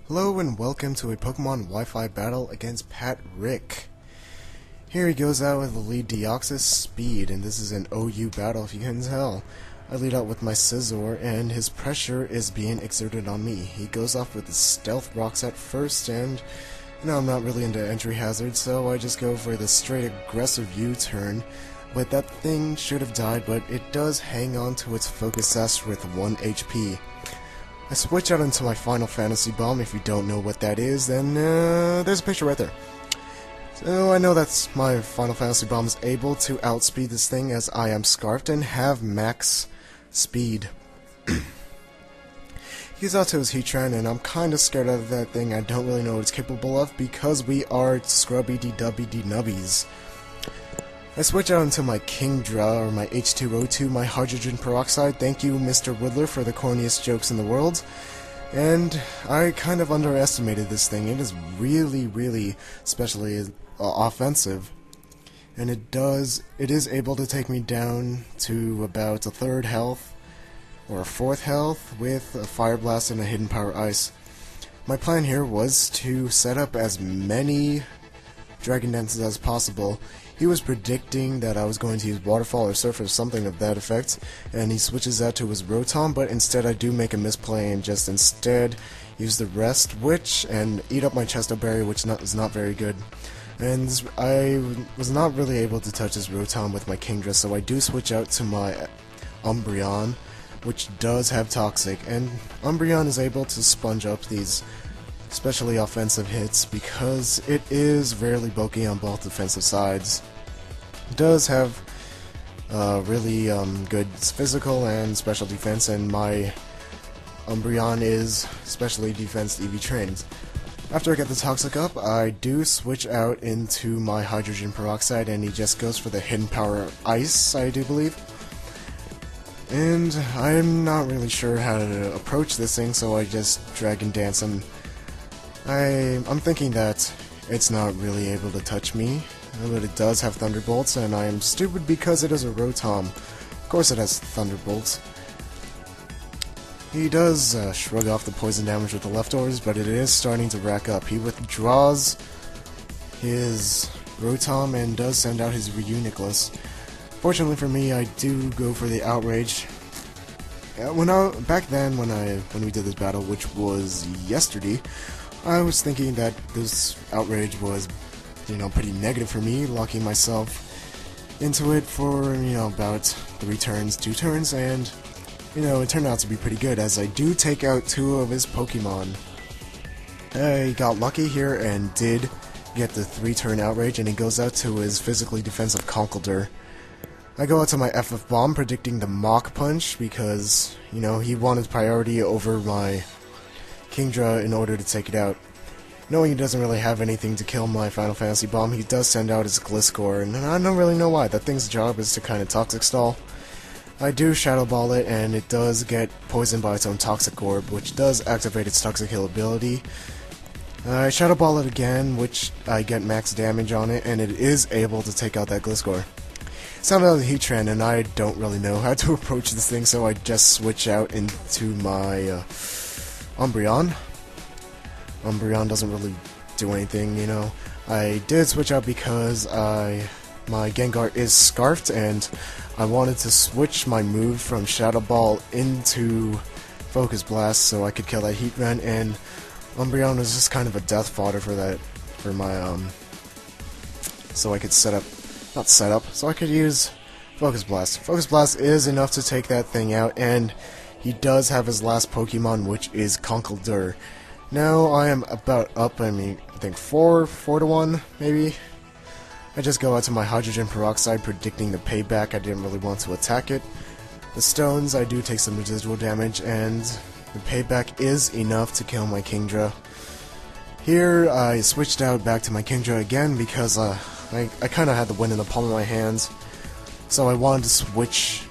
Hello and welcome to a Pokemon Wi-Fi battle against Pat Rick. Here he goes out with the lead Deoxys Speed, and this is an OU battle if you can tell. I lead out with my Scizor, and his pressure is being exerted on me. He goes off with his Stealth Rocks at first, and I'm not really into entry hazard, so I just go for the straight aggressive U-turn. But that thing should have died, but it does hang on to its Focus Sash with 1 HP. I switch out into my Final Fantasy Bomb. If you don't know what that is, then there's a picture right there. So I know that my Final Fantasy Bomb is able to outspeed this thing as I am Scarfed and have max speed. He's out to his Heatran, and I'm kind of scared of that thing. I don't really know what it's capable of because we are scrubby dubby nubbies. I switch out into my Kingdra, or my H2O2, my hydrogen peroxide. Thank you, Mr. Woodler, for the corniest jokes in the world. And I kind of underestimated this thing. It is really, especially offensive. And it is able to take me down to about a third health, or a fourth health, with a Fire Blast and a Hidden Power Ice. My plan here was to set up as many Dragon Dances as possible. He was predicting that I was going to use Waterfall or Surf or something of that effect, and he switches that to his Rotom, but instead I do make a misplay and just instead use the Rest Witch and eat up my Chesto Berry, which is not very good. And I was not really able to touch his Rotom with my Kingdra, so I do switch out to my Umbreon, which does have Toxic, and Umbreon is able to sponge up these especially offensive hits because it is fairly bulky on both defensive sides. It does have really good physical and special defense, and my Umbreon is specially defense EV trained. After I get the Toxic up, I do switch out into my Hydrogen Peroxide, and he just goes for the Hidden Power Ice, I do believe. And I'm not really sure how to approach this thing, so I just Dragon Dance him. I'm thinking that it's not really able to touch me, but it does have Thunderbolts, and I am stupid because it is a Rotom. Of course it has Thunderbolts. He does shrug off the poison damage with the leftovers, but it is starting to rack up. He withdraws his Rotom and does send out his Reuniclus. Fortunately for me, I do go for the Outrage. Back then, when we did this battle, which was yesterday, I was thinking that this Outrage was, pretty negative for me, locking myself into it for, about 2 turns, and, it turned out to be pretty good, as I do take out 2 of his Pokemon. I got lucky here and did get the 3-turn Outrage, and he goes out to his physically defensive Conkeldurr. I go out to my FF Bomb, predicting the Mach Punch, because, he wanted priority over my Kingdra in order to take it out. Knowing he doesn't really have anything to kill my Final Fantasy Bomb, he does send out his Gliscor, and I don't really know why. That thing's job is to kind of Toxic Stall. I do Shadow Ball it, and it does get poisoned by its own Toxic Orb, which does activate its Toxic Heal ability. I Shadow Ball it again, which I get max damage on it, and it is able to take out that Gliscor. Sounded out the Heatran, and I don't really know how to approach this thing, so I just switch out into my Umbreon. Umbreon doesn't really do anything, I did switch out because my Gengar is Scarfed, and I wanted to switch my move from Shadow Ball into Focus Blast so I could kill that Heatran, and Umbreon was just kind of a death fodder for my, so I could so I could use Focus Blast. Focus Blast is enough to take that thing out, and he does have his last Pokemon, which is Conkeldurr. Now I am about up, I think 4 to 1, maybe? I just go out to my Hydrogen Peroxide, predicting the payback. I didn't really want to attack it. The stones, I do take some residual damage, and the payback is enough to kill my Kingdra. Here, I switched out back to my Kingdra again because I kind of had the win in the palm of my hands, so I wanted to switch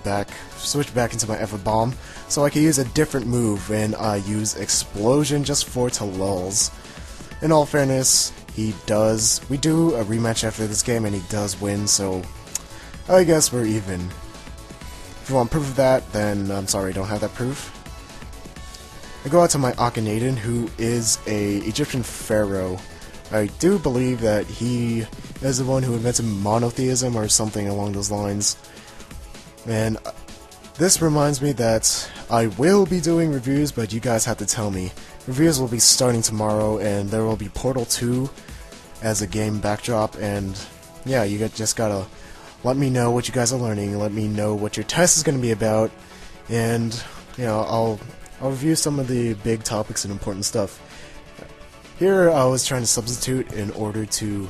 back into my FF Bomb, so I could use a different move, and I use Explosion just for to lulz. In all fairness, we do a rematch after this game, and he does win, so I guess we're even. If you want proof of that, then I'm sorry, I don't have that proof. I go out to my Akhenaten, who is a Egyptian pharaoh. I do believe that he is the one who invented monotheism or something along those lines. And this reminds me that I will be doing reviews, but you guys have to tell me. Reviews will be starting tomorrow, and there will be Portal 2 as a game backdrop, and yeah, you just gotta let me know what you guys are learning, let me know what your test is gonna be about, and, you know, I'll review some of the big topics and important stuff. Here I was trying to substitute in order to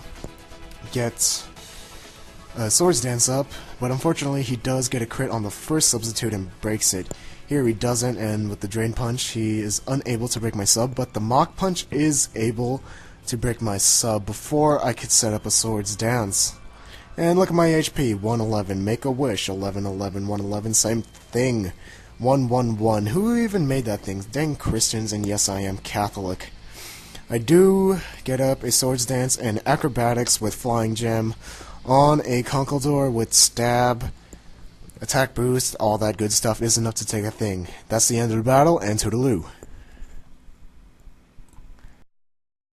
get Swords Dance up, but unfortunately he does get a crit on the first substitute and breaks it. Here he doesn't, and with the Drain Punch he is unable to break my sub, but the Mach Punch is able to break my sub before I could set up a Swords Dance. And look at my HP, 111, Make a Wish, 1111, 111, same thing, 111, who even made that thing? Dang Christians, and yes, I am Catholic. I do get up a Swords Dance and Acrobatics with Flying Gem on a Conkeldurr with Stab, Attack Boost, all that good stuff is enough to take a thing. That's the end of the battle, and toodaloo.